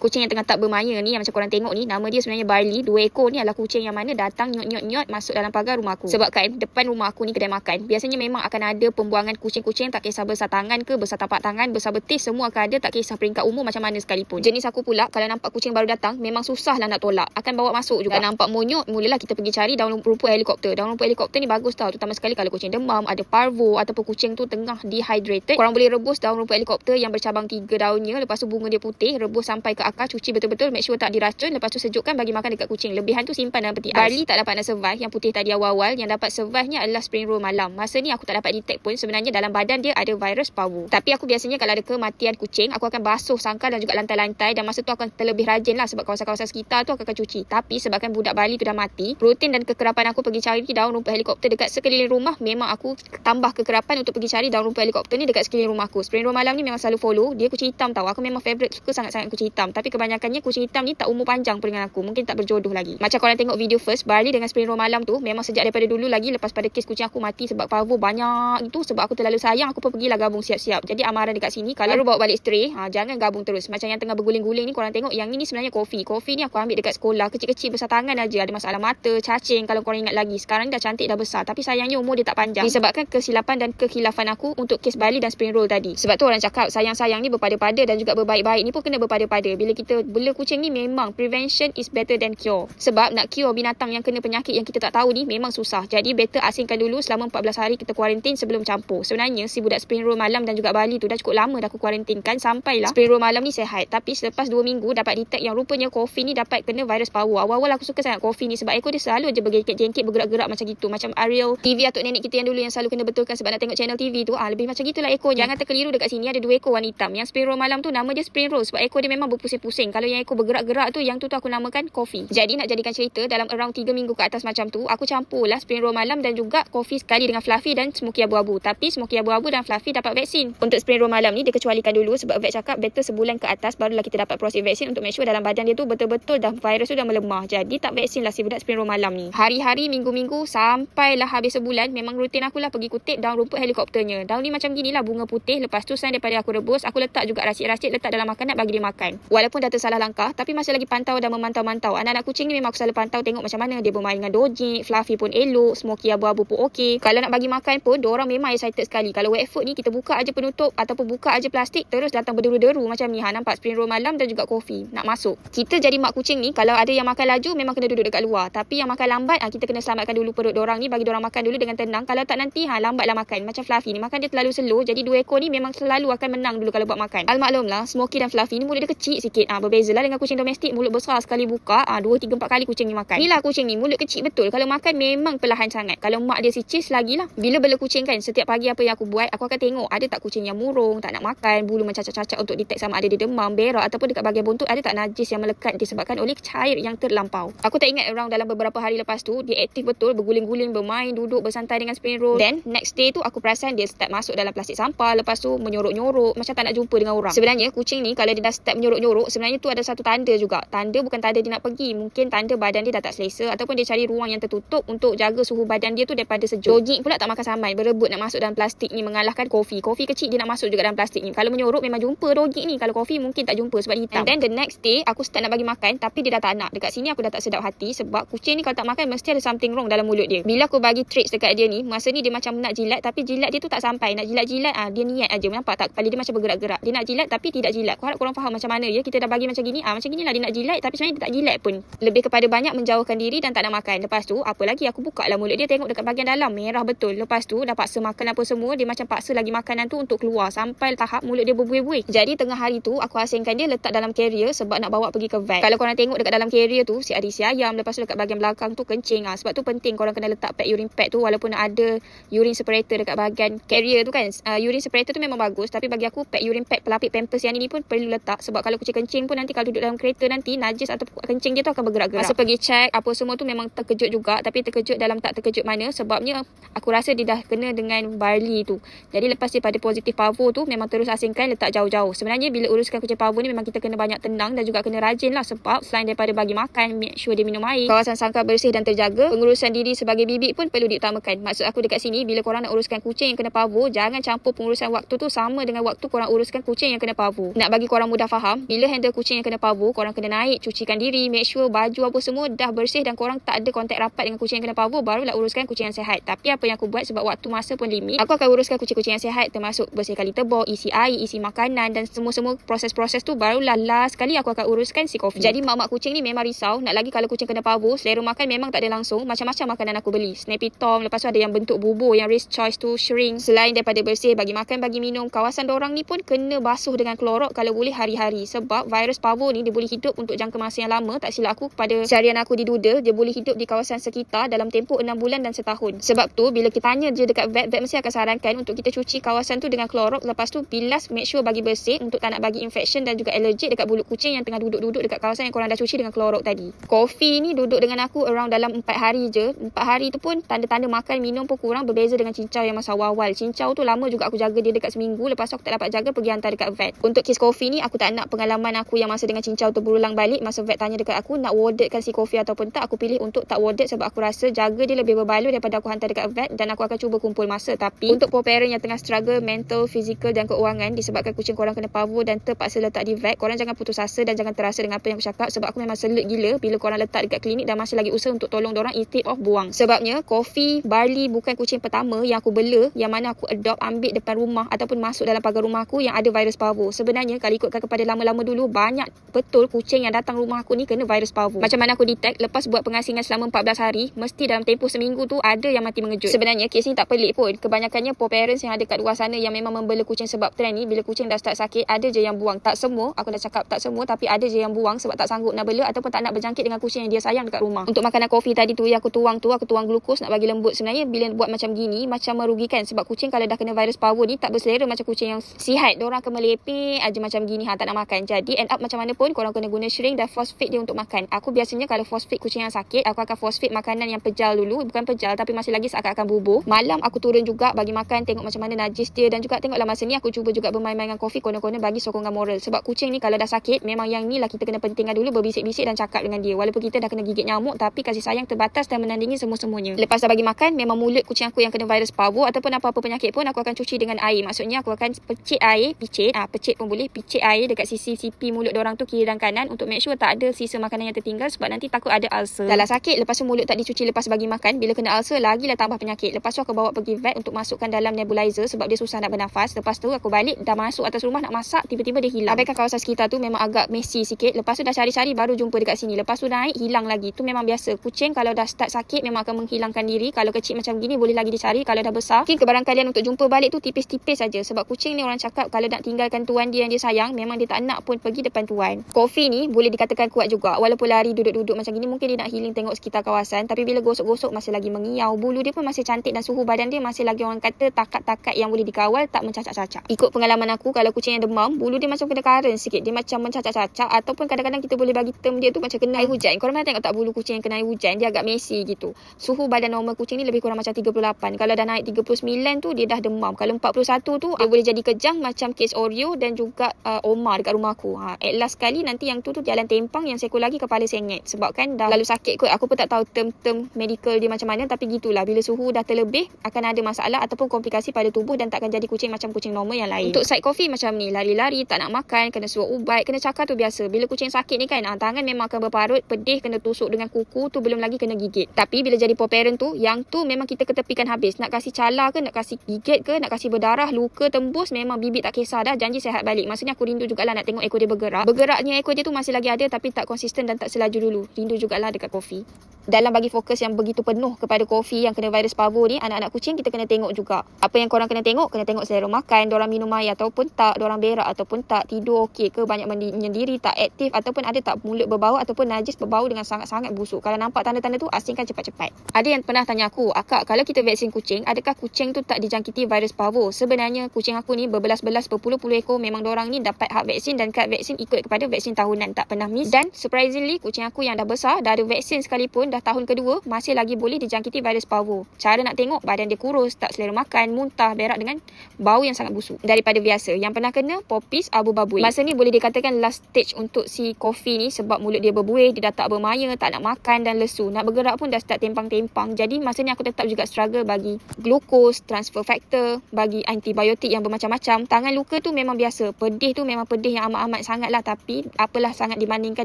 Kucing yang tengah tak bermaya ni, yang macam korang tengok ni, nama dia sebenarnya Barley. 2 ekor ni adalah kucing yang mana datang nyot-nyot-nyot masuk dalam pagar rumah aku. Sebab kan depan rumah aku ni kedai makan, biasanya memang akan ada pembuangan kucing-kucing, tak kisah besar tangan ke, besar tapak tangan, besar betis, semua akan ada, tak kisah peringkat umur macam mana sekalipun. Jenis aku pula, kalau nampak kucing baru datang, memang susah lah nak tolak, akan bawa masuk juga. Dan nampak monyot, mulalah kita pergi cari daun rumput helikopter. Daun rumput helikopter ni bagus tau, terutama sekali kalau kucing demam, ada parvo ataupun kucing tu tengah dehydrated. Korang boleh rebus daun rumput helikopter yang bercabang 3 daunnya, lepas tu bunga dia putih, rebus sampai ke akar, cuci betul-betul, make sure tak diracun, lepas tu sejukkan bagi makan dekat kucing. Lebihan tu simpan dalam peti ais. Barley tak dapat nak survive, yang putih tadi awal-awal, yang dapat survive-nya adalah spring roll malam. Masa ni aku tak dapat detect pun sebenarnya dalam badan dia ada virus parvo. Tapi aku biasanya kalau ada kematian kucing, aku akan basuh sangkar dan juga lantai-lantai, dan masa tu aku akan terlebih rajin lah sebab kawasan-kawasan sekitar tu aku akan cuci. Tapi sebabkan budak Barley tu dah mati, rutin dan kekerapan aku pergi cari daun rumput helikopter dekat sekeliling rumah, memang aku tambah kekerapan untuk pergi cari daun rumput helikopter ni dekat sekeliling rumah aku. Spring roll malam ni memang selalu follow. Dia kucing hitam tau. Aku memang favourite, suka sangat-sangat kucing hitam. Tapi kebanyakannya kucing hitam ni tak umur panjang pun dengan aku. Mungkin tak berjodoh lagi. Macam korang tengok video first, Barley dengan spring roll malam tu memang sejak daripada dulu lagi, lepas pada kes kucing aku mati sebab parvo banyak itu, sebab aku terlalu sayang, aku pun pergilah gabung siap-siap. Jadi amaran dekat sini, kalau bawa balik stray, jangan gabung terus. Macam yang tengah berguling-guling ni, korang tengok, yang ini sebenarnya Coffee. Coffee ni aku ambil dekat sekolah, kecil-kecil besar tangan aja, ada masalah mata, cacing kalau korang ingat lagi. Sekarang ni dah cantik, dah besar, tapi sayangnya umur dia tak panjang disebabkan kesilapan dan kekhilafan aku untuk kes Barley dan spring roll tadi. Sebab tu orang cakap sayang-sayang ni berpada-pada dan juga berbaik-baik ni pun kena berpada-pada. Bila kita bela kucing ni, memang prevention is better than cure. Sebab nak cure binatang yang kena penyakit yang kita tak tahu ni memang susah. Jadi better asingkan dulu selama 14 hari kita kuarantin sebelum campur. Sebenarnya si budak spring roll malam dan juga Barley tu dah cukup lama dah aku kuarantinkan sampailah spring roll malam ni sihat. Tapi selepas 2 minggu dapat detect yang rupanya Coffee ni dapat kena virus parvo. Awal-awal aku suka sangat Coffee ni sebab ekor dia selalu je berjengkit-jengkit, bergerak-gerak macam gitu. Macam Ariel TV atau nenek kita yang dulu yang selalu kena betulkan sebab nak tengok channel TV tu. Lebih macam gitulah ekor. Jangan terkeliru, dekat sini ada 2 ekor warna hitam. Yang spring roll malam tu nama dia spring roll sebab ekor dia memang berpusing-pusing. Kalau yang ekor bergerak-gerak tu, yang tu aku namakan Coffee. Jadi nak jadikan cerita, dalam around 3 minggu ke atas macam tu, aku campurlah spring roll malam dan juga Coffee sekali dengan Fluffy dan Smoky abu-abu. Tapi Smoky abu-abu dan Fluffy dapat vaksin. Untuk spring roll malam ni dikecualikan dulu sebab vet cakap better sebulan ke atas barulah kita dapat proses vaksin untuk make sure dalam badan dia tu betul-betul dah virus tu dah melemah. Jadi tak vaksin lah si budak spring roll malam ni. Hari-hari, minggu-minggu sampailah habis sebulan, memang rutin akulah pergi kutip daun rumput helikopternya. Daun ni macam ginilah, bunga putih. Lepas tu selain daripada aku rebus, aku letak juga racik-racik, letak dalam makanan bagi dia makan. Walaupun dah tersalah langkah, tapi masih lagi pantau dan memantau-mantau. Anak-anak kucing ni memang aku selalu pantau, tengok macam mana dia bermain dengan Dojik, Fluffy pun elok, Smoky abu-abu pun okey. Kalau nak bagi makan pun, diorang memang excited sekali. Kalau wet food ni kita buka aja penutup ataupun buka aja plastik, terus datang berderu-deru macam ni. Nampak spring roll malam dan juga Coffee nak masuk. Kita jadi mak kucing ni, kalau ada yang makan laju memang kena duduk dekat luar. Tapi yang makan lambat, kita kena selamatkan dulu perut diorang ni, bagi diorang makan dulu dengan tenang. Kalau tak nanti lambatlah makan. Macam Fluffy ni, makan dia terlalu slow. Jadi 2 ekor ni memang selalu akan menang dulu kalau buat makan. Almaklumlah, Smoky dan Fluffy ni mulut dia kecil sikit. Berbezalah dengan kucing domestik, mulut besar sekali buka. 2, 3, 4 kali kucing ni makan. Inilah kucing ni, mulut kecil betul. Kalau makan memang perlahan sangat. Kalau mak dia si cheese lagilah. Bila bela kucing kan, setiap pagi apa yang aku buat, aku akan tengok ada tak kucing yang murung, tak nak makan, bulu mencacat-cacat untuk detect sama ada dia demam, berak ataupun dekat bahagian buntut ada tak najis yang melekat disebabkan oleh cair yang terlampau. Aku tak ingat around dalam beberapa hari lepas tu, dia aktif betul, berguling-guling, bermain, duduk, bersantai dengan spring roll. Then next day tu aku perasan dia start masuk dalam plastik sampah, lepas tu menyorok-nyorok, macam tak nak jumpa dengan orang. Sebenarnya kucing ni kalau dia dah start menyorok-nyorok, sebenarnya tu ada satu tanda juga. Tanda bukan tanda dia nak pergi, mungkin tanda badan dia dah tak selesa ataupun dia cari ruang yang tertutup untuk jaga suhu badan dia tu daripada sejuk. Dojik pula tak makan samai, berebut nak masuk dalam plastik ni mengalahkan Coffee. Coffee kecil dia nak masuk juga dalam plastik ni. Kalau menyorok memang jumpa Dojik ni, kalau Coffee mungkin tak jumpa sebab dia hitam. And then the next day aku start nak bagi makan tapi dia dah tak nak. Dekat sini aku dah tak sedap hati sebab kucing ni kalau tak makan mesti ada something wrong dalam mulut dia. Bila aku bagi treats dekat dia ni, masa ni dia macam nak jilat tapi jilat dia tu tak sampai. Nak jilat-jilat dia niat aja. Nampak tak kepala dia macam bergerak-gerak. Dia nak jilat tapi tidak jilat. Aku harap korang faham macam mana ya. Kita dah bagi macam gini, macam ginilah dia nak jilat tapi sebenarnya dia tak jilat pun. Lebih kepada banyak menjauhkan diri dan tak nak makan. Lepas tu apa lagi, aku buka lah mulut dia, tengok dekat bahagian dalam merah betul. Lepas tu dah paksa makan apa semua, dia macam paksa lagi makanan tu untuk keluar sampai tahap mulut dia berbuih-buih. Jadi tengah hari tu aku asingkan dia letak dalam carrier sebab nak bawa pergi ke vet. Kalau korang tengok dekat dalam carrier tu si ada isi ayam, lepas tu dekat bahagian belakang tu kencing. Sebab tu penting korang kena letak pad urine pad tu, walaupun ada urine separator dekat bahagian carrier tu kan. Urine separator tu memang bagus tapi bagi aku pad urine pad pelapik pampers yang ini pun perlu letak sebab kalau kucing kencing pun nanti kalau duduk dalam kereta nanti najis atau kencing dia tu akan bergerak-gerak. Masa pergi check apa semua tu memang terkejut juga, tapi terkejut dalam tak terkejut mana sebabnya aku rasa dia dah kena dengan Barley tu. Jadi lepas daripada positif parvo tu memang terus asingkan letak jauh-jauh. Sebenarnya bila uruskan kucing parvo ni memang kita kena banyak tenang dan juga kena rajin lah sebab selain daripada bagi makan, make sure dia minum air, kawasan sangkar bersih dan terjaga, pengurusan diri sebagai bibik pun perlu diutamakan. Maksud aku dekat sini, bila korang nak uruskan kucing yang kena parvo, jangan campur pengurusan waktu tu sama dengan waktu korang uruskan kucing yang kena parvo. Nak bagi korang mudah faham, bila handle kucing yang kena parvo, korang kena naik, cucikan diri, make sure baju apa semua dah bersih dan korang tak ada kontak rapat dengan kucing yang kena parvo, barulah uruskan kucing yang sihat. Tapi apa yang aku buat sebab waktu masa pun limit, aku akan uruskan kucing-kucing yang sihat, termasuk bersihkan litter box, isi air, isi makanan dan semua proses-proses tu barulah last kali aku akan uruskan si Coffee. Jadi mak-mak kucing ni memang risau. Nak lagi kalau kucing kena parvo, selera makan memang tak ada langsung. Macam-macam makanan aku beli. Snappy Tom, lepas tu ada yang bentuk bubur, yang race choice tu shrink. Selain daripada bersih, bagi makan, bagi minum, kawasan dorang ni pun kena basuh dengan klorok kalau boleh hari-hari. Sebab virus parvo ni dia boleh hidup untuk jangka masa yang lama. Tak silap aku pada seharian aku di Doodle, dia boleh hidup di kawasan sekitar dalam tempoh 6 bulan dan setahun. Sebab tu bila kita tanya je dekat vet mesti akan sarankan untuk kita cuci kawasan tu dengan klorok, lepas tu bilas, make sure bagi bersih untuk tak nak bagi infection dan juga allergic dekat bulu kucing yang tengah duduk-duduk dekat kawasan yang korang dah cuci dengan klorok tadi. Coffee ni duduk dengan aku around dalam 4 hari je. 4 hari tu pun tanda-tanda makan minum pun kurang, berbeza dengan cincau yang masa awal-awal. Cincau tu lama juga aku jaga dia dekat seminggu, lepas tu aku tak dapat jaga, pergi hantar dekat vet. Untuk kes Coffee ni aku tak nak pengalaman aku yang masa dengan cincau tu berulang balik. Masa vet tanya dekat aku nak wardedkan si Coffee ataupun tak, aku pilih untuk tak warded sebab aku rasa jaga dia lebih berbaloi daripada aku hantar dekat vet, dan aku akan cuba kumpul masa. Tapi untuk parent yang tengah struggle mental, fizikal dan keuangan disebabkan kucing korang kena parvo dan terpaksa letak di vet, korang jangan putus asa dan jangan terasa dengan apa yang aku cakap, sebab aku memang selit gila bila korang letak dekat klinik dan masih lagi usaha untuk tolong dorang instead of buang. Sebabnya Coffee, Barley bukan kucing pertama yang aku bela, yang mana aku adopt, ambil depan rumah ataupun masuk dalam pagar rumah aku yang ada virus parvo. Sebenarnya kalau ikutkan kepada lama-lama dulu, banyak betul kucing yang datang rumah aku ni kena virus parvo. Macam mana aku detect? Lepas buat pengasingan selama 14 hari, mesti dalam tempoh seminggu tu ada yang mati mengejut. Sebenarnya kes ni tak pelik pun. Kebanyakannya parents yang ada kat luar sana yang memang membela kucing sebab trend ni, bila kucing dah start sakit, ada je yang buang. Tak semua, aku dah cakap tak semua, tapi ada je yang buang sebab tak sanggup nak bela ataupun tak nak berjangkit dengan kucing yang dia sayang dekat rumah. Untuk makanan Coffee tadi tu yang aku tuang glukos nak bagi lembut. Sebenarnya bila buat macam gini macam merugikan, sebab kucing kalau dah kena virus parvo ni tak berselera macam kucing yang sihat. Diorang akan melepeh aja macam gini, tak nak makan. Jadi end up macam mana pun korang kena guna shrink dan force feed dia untuk makan. Aku biasanya kalau force feed kucing yang sakit, aku akan force feed makanan yang pejal dulu, bukan pejal tapi masih lagi seakan-akan bubur. Malam aku turun juga bagi makan, tengok macam mana najis dia, dan juga tengoklah masa ni aku cuba juga bermain-main dengan Coffee, konon-konon bagi sokongan moral. Sebab kucing ni kalau dah sakit, memang yang ni lah kita kena pentingkan dulu, berbisik-bisik dan cakap dengan dia. Walaupun kita dah kena gigit nyamuk, tapi kasih sayang terbatas dan menandingi semua-semuanya. Lepas dah bagi makan, memang mulut kucing aku yang kena virus parvo ataupun apa-apa penyakit pun aku akan cuci dengan air. Maksudnya aku akan pecit air, picit pun boleh, picit air dekat sisi sipi mulut dorang tu, kiri dan kanan, untuk make sure tak ada sisa makanan yang tertinggal, sebab nanti takut ada ulcer. Dah lah sakit, lepas tu mulut tak dicuci lepas bagi makan, bila kena ulcer lagilah tambah penyakit. Lepas tu aku bawa pergi vet untuk masukkan dalam nebulizer sebab dia susah nak bernafas. Lepas tu aku balik, dah masuk atas rumah nak masak, tiba-tiba dia hilang. Abaikan kawasan sekitar tu memang agak messy sikit. Lepas tu dah cari-cari baru jumpa dekat sini. Lepas tu naik, hilang lagi. Tu memang biasa. Kucing kalau dah start sakit memang akan menghilangkan diri. Kalau kecil macam gini boleh lagi dicari. Kalau dah besar, mungkin kebaran kalian untuk jumpa balik tu tipis-tipis saja. Sebab kucing ni orang cakap kalau nak tinggalkan tuan dia yang dia sayang, memang dia tak nak pun pergi depan tuan. Coffee ni boleh dikatakan kuat juga. Walaupun lari duduk-duduk macam gini, mungkin dia nak healing tengok sekitar kawasan, tapi bila gosok-gosok masih lagi mengiau. Bulu dia pun masih cantik dan suhu badan dia masih lagi orang kata takat-takat yang boleh dikawal, tak mencacak-cacak. Ikut pengalaman aku, kalau kucing yang demam, bulu dia macam kena karen sikit. Dia macam mencacak-cacak, ataupun kadang-kadang kita boleh bagi term dia tu macam kena air hujan. Korang pernah tengok tak bulu kucing yang kena air hujan? Dia agak messy gitu. Suhu badan normal kucing ni lebih kurang macam 38. Kalau dah naik 39 tu dia dah demam. Kalau 41 tu dia boleh jadi kejang macam kes Oreo dan juga Omar dekat rumah aku. At last kali nanti yang tu jalan tempang, yang seko lagi kepala sengit. Sebab kan dah lalu sakit kot. Aku pun tak tahu term-term medical dia macam mana, tapi gitulah. Bila suhu dah terlebih akan ada masalah ataupun komplikasi pada tubuh dan takkan jadi kucing macam kucing normal yang lain. Untuk side Coffee macam ni, lari-lari, tak nak makan, kena suap ubat, kena cakar tu biasa. Bila kucing sakit ni kan, tangan memang akan berparut, pedih, kena tusuk dengan kuku tu, belum lagi kena gigit. Tapi bila jadi paw parent tu, yang tu memang kita ketepikan habis. Nak kasih cala ke, nak kasih gigit ke, nak kasih berdarah, luka, tembus, memang bibik tak kisah dah, janji sehat balik. Maksudnya aku rindu jugalah nak tengok ekor dia bergerak. Bergeraknya ekor dia tu masih lagi ada, tapi tak konsisten dan tak selaju dulu. Rindu jugalah dekat Coffee. Dalam bagi fokus yang begitu penuh kepada Coffee yang kena virus parvo ni, anak-anak kucing kita kena tengok juga. Apa yang korang kena tengok selera makan, dorang minum air ataupun tak, dorang berak ataupun tak, tidur okey ke, banyak menyendiri, tak aktif, ataupun ada tak mulut berbau ataupun najis berbau dengan sangat-sangat busuk. Kalau nampak tanda-tanda tu, asingkan cepat-cepat. Ada yang pernah tanya aku, Akak, kalau kita vaksin kucing, adakah kucing tu tak dijangkiti virus parvo? Sebenarnya kucing aku ni berbelas-belas, berpuluh-puluh ekor, memang dorang ni dapat hak vaksin dan kad vaksin ikut kepada vaksin tahunan, tak pernah miss. Dan surprisingly, kucing aku yang dah besar, dah ada vaksin sekalipun, dah tahun kedua, masih lagi boleh dijangkiti virus parvo. Cara nak tengok, badan dia kurus, tak selera makan, muntah, berak dengan bau yang sangat busuk daripada biasa. Yang pernah kena popis abu-babui. Masa ni boleh dikatakan last stage untuk si Coffee ni sebab mulut dia berbuih, dia dah tak bermaya, tak nak makan dan lesu. Nak bergerak pun dah start tempang-tempang. Jadi masa ni aku tetap juga struggle bagi glukos, transfer factor, bagi antibiotik yang bermacam-macam. Tangan luka tu memang biasa. Pedih tu memang pedih yang amat-amat sangat lah, tapi apalah sangat dibandingkan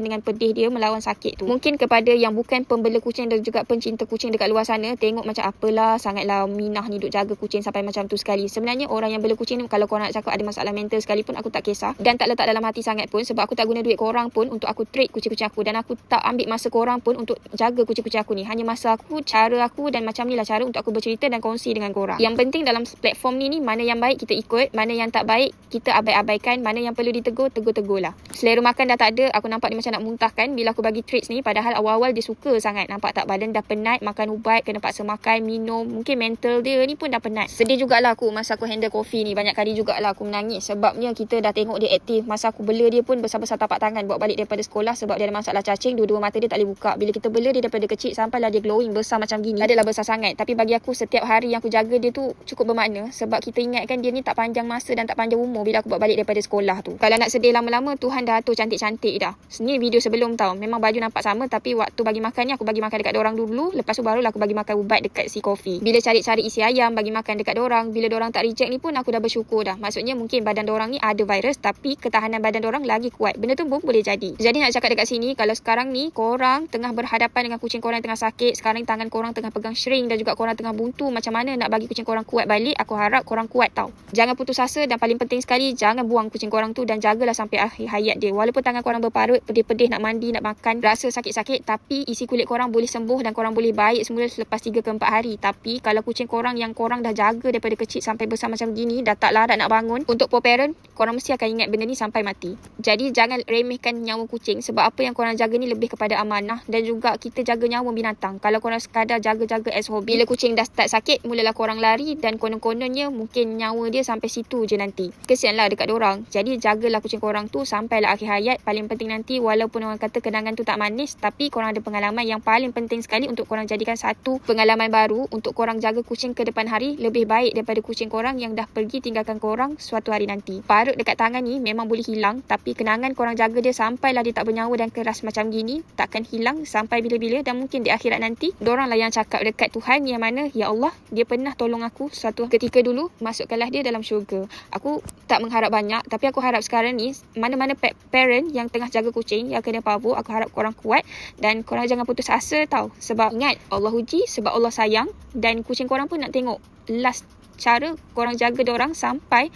dengan pedih dia melawan sakit tu. Mungkin kepada yang bukan pembela kucing dan juga pencinta kucing dekat luar sana, tengok macam apalah sangatlah minah ni duk jaga kucing sampai macam tu sekali. Sebenarnya orang yang bela kucing ni, kalau korang nak cakap ada masalah mental sekalipun, aku tak kisah dan tak letak dalam hati sangat pun, sebab aku tak guna duit korang pun untuk aku treat kucing-kucing aku, dan aku tak ambil masa korang pun untuk jaga kucing-kucing aku ni. Hanya masa aku, cara aku, dan macam ni lah cara untuk aku bercerita dan kongsi dengan korang. Yang penting dalam platform ni mana yang baik kita ikut, mana yang tak baik kita abaikan, mana yang perlu ditegur, tegur lah. Selera makan dah tak ada, aku nampak dia macam nak muntahkan bila aku bagi treats ni, padahal awal-awal dia suka sangat. Nampak tak, badan dah penat, makan ubat, kena paksa makan, minum, mungkin mental dia ni pun dah penat. Sedih jugalah aku masa aku handle Coffee ni, banyak kali jugalah aku menangis sebabnya kita dah tengok dia aktif. Masa aku bela dia pun besar-besar tapak tangan buat balik daripada sekolah sebab dia ada masalah cacing, dua-dua mata dia tak boleh buka. Bila kita bela dia daripada kecil sampailah dia glowing besar macam gini, adalah besar sangat. Tapi bagi aku setiap hari yang aku jaga dia tu cukup bermakna, sebab kita ingatkan dia ni tak panjang masa dan tak panjang umur bila aku buat balik daripada sekolah tu. Kalau nak sedih lama-lama, Tuhan dah atur cantik-cantik dah. Ni video sebelum tau, memang baju nampak sama, tapi waktu bagi makan ni aku bagi makan dekat dorang dulu, lepas tu barulah aku bagi makan ubat dekat si Coffee. Bila cari-cari isi ayam bagi makan dekat dorang, bila dorang tak reject ni pun aku dah bersyukur dah. Maksudnya mungkin badan dorang ni ada virus, tapi ketahanan badan dorang lagi kuat. Benda tu pun boleh jadi. Jadi nak cakap dekat sini, kalau sekarang ni korang tengah berhadapan dengan kucing korang tengah sakit, sekarang tangan korang tengah pegang shrink dan juga korang tengah buntu macam mana nak bagi kucing korang kuat balik, aku harap korang kuat tau. Jangan putus asa, dan paling penting sekali, jangan buang kucing korang tu dan jagalah sampai akhir hayat dia. Walaupun tangan korang berparut, pedih-pedih nak mandi, nak makan, rasa sakit-sakit, tapi isi kulit korang boleh sembuh dan korang boleh baik semula selepas 3 ke 4 hari. Tapi kalau kucing korang yang korang dah jaga daripada kecil sampai besar macam gini, dah tak larat nak bangun, untuk parent, korang mesti akan ingat benda ni sampai mati. Jadi jangan remehkan nyawa kucing, sebab apa yang korang jaga ni lebih kepada amanah, dan juga kita jaga nyawa binatang. Kalau korang sekadar jaga-jaga as hobi, bila kucing dah start sakit, mulalah korang lari, dan konon-kononnya mungkin nyawa dia sampai situ je nanti. Kesianlah dekat dorang. Jadi jagalah kucing korang tu sampailah akhir hayat. Paling penting nanti, walaupun orang kata kenangan tu tak manis, tapi korang ada pengalaman yang paling penting sekali untuk korang jadikan satu pengalaman baru untuk korang jaga kucing ke depan hari, lebih baik daripada kucing korang yang dah pergi tinggalkan korang suatu hari nanti. Parut dekat tangan ni memang boleh hilang, tapi kenangan korang jaga dia sampailah dia tak bernyawa dan keras macam gini, takkan hilang sampai bila-bila, dan mungkin di akhirat nanti dorang lah yang cakap dekat Tuhan yang mana, ya Allah, dia pernah tolong aku suatu ketika dulu, masukkanlah dia dalam syurga. Aku tak mengharap banyak, tapi aku harap sekarang ni mana-mana parent yang tengah jaga kucing yang kena parvo, aku harap korang kuat dan korang jangan putus asa tau. Sebab ingat, Allah uji sebab Allah sayang, dan kucing korang pun nak tengok last cara korang jaga dorang sampai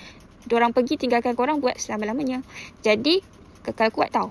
dorang pergi tinggalkan korang buat selama-lamanya. Jadi kekal kuat tau.